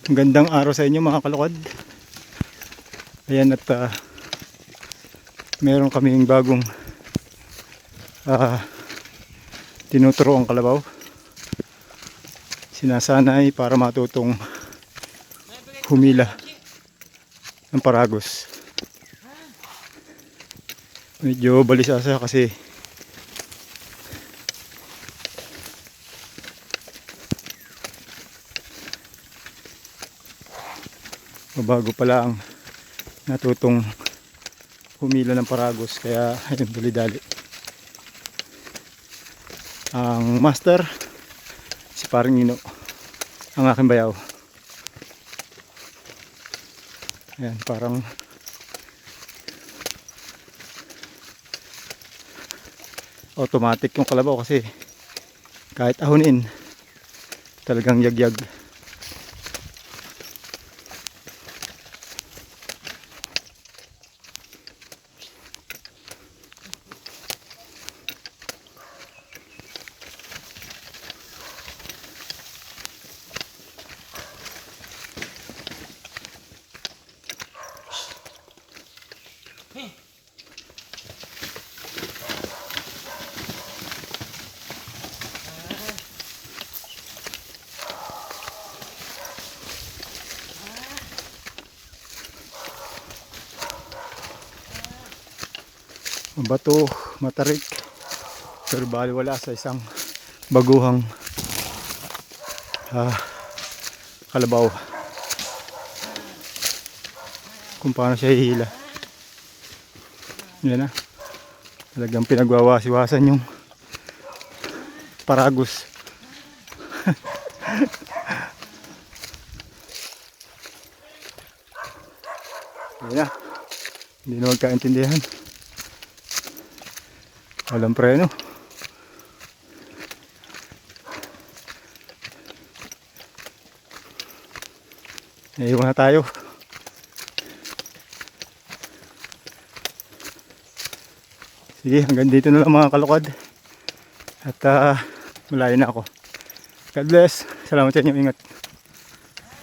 Magandang araw sa inyo mga kalukad. Ayan at meron kaming bagong tinuturo ang kalabaw. Sinasanay para matutong humila ng paragos. Medyo balisasa kasi bago pala ang natutong humila ng paragos, kaya ayun, dali-dali. Ang master si Paring Nino, ang aking bayaw. Ayan, parang automatic yung kalabaw kasi kahit ahunin talagang yagyag. Mabato, matarik, pero bali wala sa isang baguhang kalabaw kung paano siya hihila. Yan na, talagang pinagwawasiwasan yung paragos. Yan na, hindi na magkaintindihan. Walang preno. Naiwan na tayo. Sige, hanggang dito na lang mga kalukad. At malayo na ako. God bless. Salamat sa inyo. Ingat.